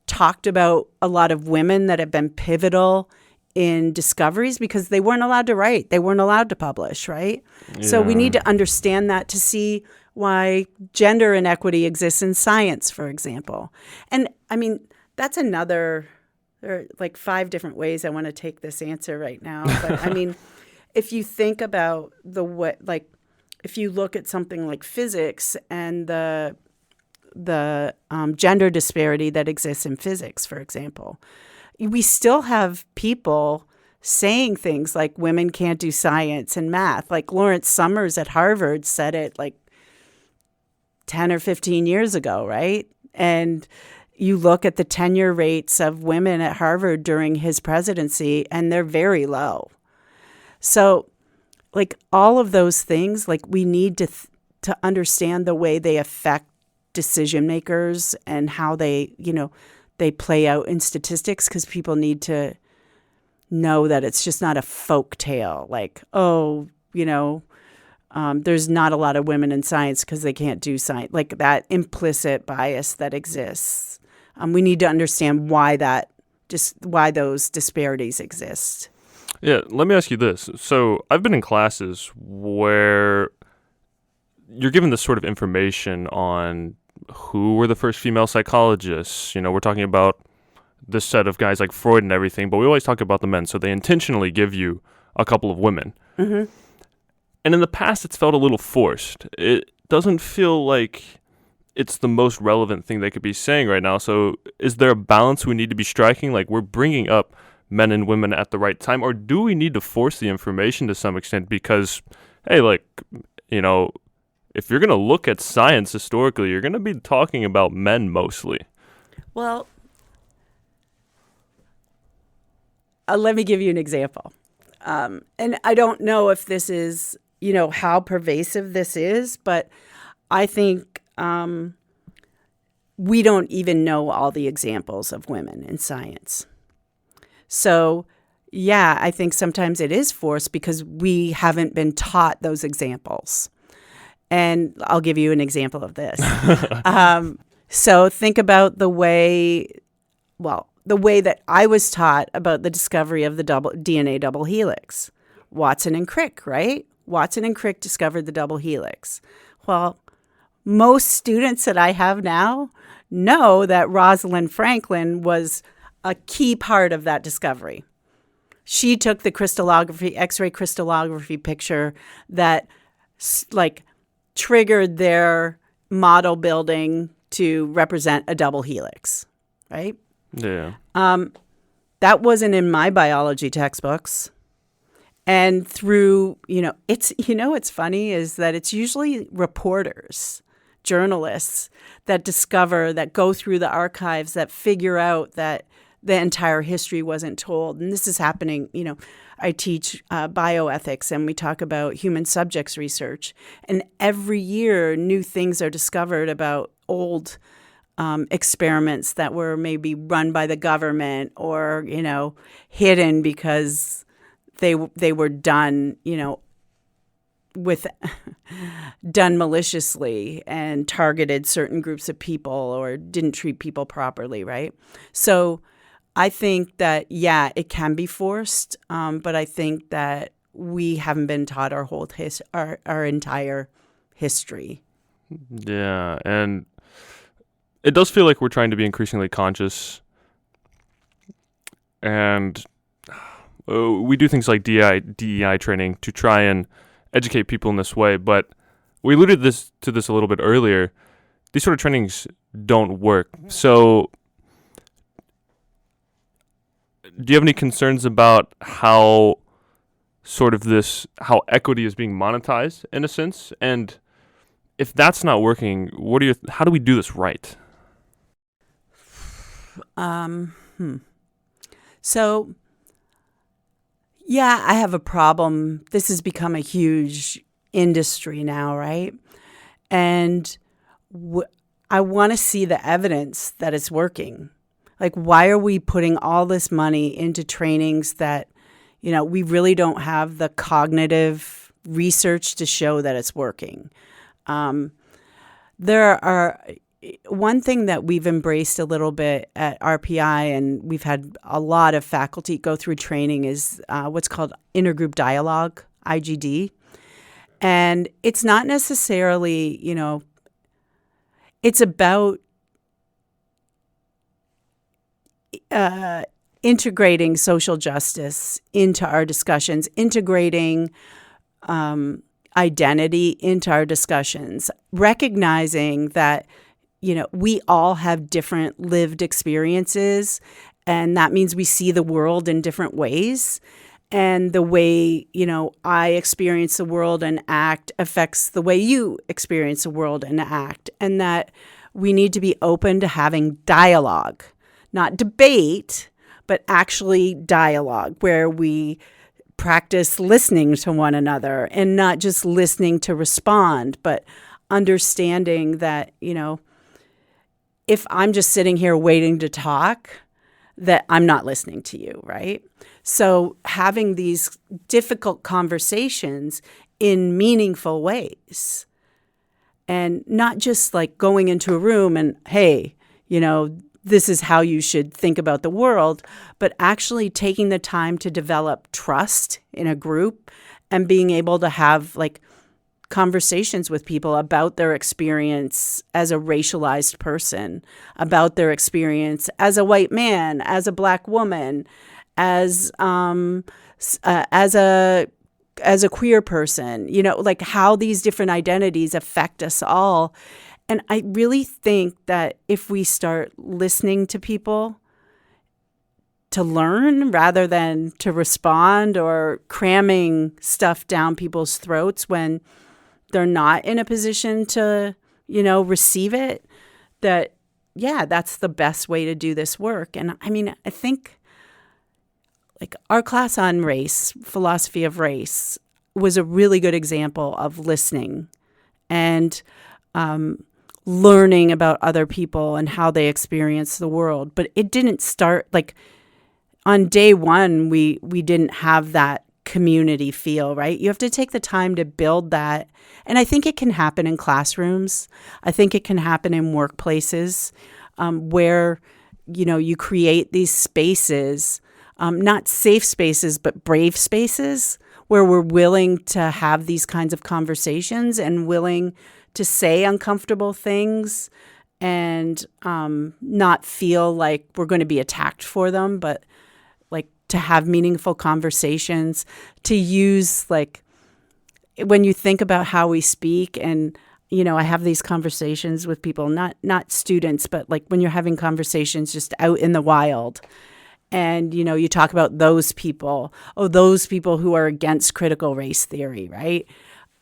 talked about a lot of women that have been pivotal in discoveries because they weren't allowed to write. They weren't allowed to publish, right? Yeah. So we need to understand that to see why gender inequity exists in science, for example. And I mean, that's there are like 5 different ways I want to take this answer right now. But I mean, if you think about if you look at something like physics and the gender disparity that exists in physics, for example, we still have people saying things like women can't do science and math. Like Lawrence Summers at Harvard said it like 10 or 15 years ago, right? And you look at the tenure rates of women at Harvard during his presidency, and they're very low. So like all of those things, like we need to understand the way they affect decision makers and how they play out in statistics, because people need to know that it's just not a folk tale. Like, there's not a lot of women in science because they can't do science, like that implicit bias that exists. We need to understand why those disparities exist. Yeah, let me ask you this. So I've been in classes where you're given this sort of information on who were the first female psychologists. We're talking about this set of guys like Freud and everything, but we always talk about the men. So they intentionally give you a couple of women. Mm-hmm. And in the past, it's felt a little forced. It doesn't feel like it's the most relevant thing they could be saying right now. So is there a balance we need to be striking? Like, we're bringing up men and women at the right time, or do we need to force the information to some extent? Because, hey, if you're going to look at science historically, you're going to be talking about men mostly. Well, let me give you an example. And I don't know if this is, how pervasive this is, but I think we don't even know all the examples of women in science. So, yeah, I think sometimes it is forced because we haven't been taught those examples. And I'll give you an example of this. So think about the way that I was taught about the discovery of the DNA double helix. Watson and Crick, right? Watson and Crick discovered the double helix. Well, most students that I have now know that Rosalind Franklin was a key part of that discovery. She took the X-ray crystallography picture that triggered their model building to represent a double helix, right? Yeah. That wasn't in my biology textbooks. And through, what's funny is that it's usually reporters, journalists that go through the archives, that figure out that the entire history wasn't told. And this is happening, I teach bioethics, and we talk about human subjects research. And every year, new things are discovered about old experiments that were maybe run by the government or, hidden because they were done, done maliciously and targeted certain groups of people or didn't treat people properly, right? So I think that, it can be forced, but I think that we haven't been taught our entire history. Yeah, and it does feel like we're trying to be increasingly conscious, and we do things like DEI training to try and educate people in this way, but we alluded to this a little bit earlier. These sort of trainings don't work. So do you have any concerns about how equity is being monetized in a sense? And if that's not working, how do we do this right? So, I have a problem. This has become a huge industry now, right? And I want to see the evidence that it's working. Like, why are we putting all this money into trainings that, we really don't have the cognitive research to show that it's working? One thing that we've embraced a little bit at RPI, and we've had a lot of faculty go through training, is what's called intergroup dialogue, IGD. And it's not necessarily, it's about integrating social justice into our discussions, integrating identity into our discussions, recognizing that, we all have different lived experiences, and that means we see the world in different ways. And the way, I experience the world and act affects the way you experience the world and act. And that we need to be open to having dialogue, not debate, but actually dialogue, where we practice listening to one another and not just listening to respond, but understanding that, if I'm just sitting here waiting to talk, that I'm not listening to you, right? So having these difficult conversations in meaningful ways. And not just like going into a room and, hey, this is how you should think about the world, but actually taking the time to develop trust in a group and being able to have like conversations with people about their experience as a racialized person, about their experience as a white man, as a Black woman, as a queer person, like how these different identities affect us all. And I really think that if we start listening to people to learn rather than to respond or cramming stuff down people's throats when they're not in a position to, receive it, that's the best way to do this work. And I mean, I think like our class on race, philosophy of race, was a really good example of listening and learning about other people and how they experience the world. But it didn't start like on day one, we didn't have that community feel, right? You have to take the time to build that. And I think it can happen in classrooms. I think it can happen in workplaces where, you create these spaces, not safe spaces, but brave spaces where we're willing to have these kinds of conversations and willing to say uncomfortable things and not feel like we're going to be attacked for them, but like to have meaningful conversations, to use like when you think about how we speak and I have these conversations with people, not students, but like when you're having conversations just out in the wild. And, you talk about those people who are against critical race theory, right?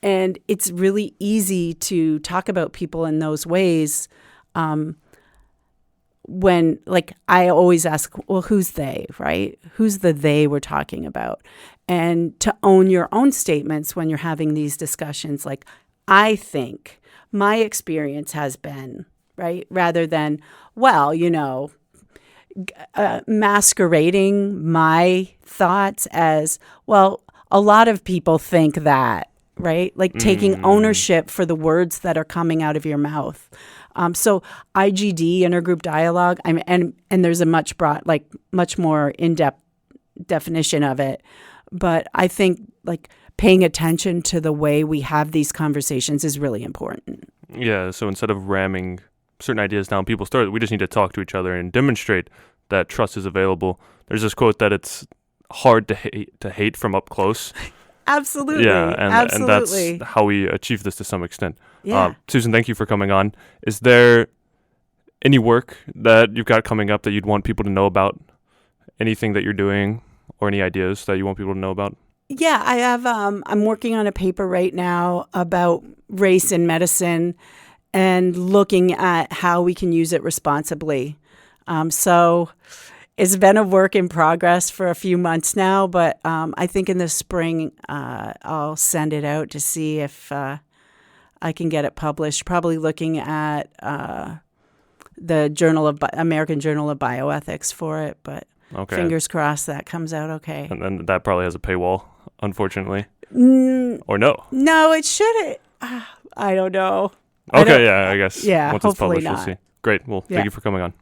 And it's really easy to talk about people in those ways when, like, I always ask, well, who's they, right? Who's the they we're talking about? And to own your own statements when you're having these discussions, like, I think my experience has been, right? Rather than, well, masquerading my thoughts as, well, a lot of people think that, right? Like taking ownership for the words that are coming out of your mouth. So IGD, intergroup dialogue, and there's a much more in-depth definition of it. But I think like paying attention to the way we have these conversations is really important. Yeah, so instead of ramming certain ideas down people's throats, we just need to talk to each other and demonstrate that trust is available. There's this quote that it's hard to hate from up close. Absolutely. Yeah, and absolutely. And that's how we achieve this to some extent. Yeah. Susan, thank you for coming on. Is there any work that you've got coming up that you'd want people to know about? Anything that you're doing or any ideas that you want people to know about? Yeah, I have. I'm working on a paper right now about race in medicine and looking at how we can use it responsibly. So it's been a work in progress for a few months now, but I think in the spring I'll send it out to see if I can get it published. Probably looking at the American Journal of Bioethics for it, but fingers crossed that comes out okay. And then that probably has a paywall, unfortunately. Or no? No, it shouldn't. I don't know. Okay, I guess. Yeah, once it's hopefully published, not. we'll see. Great. Well, thank you for coming on.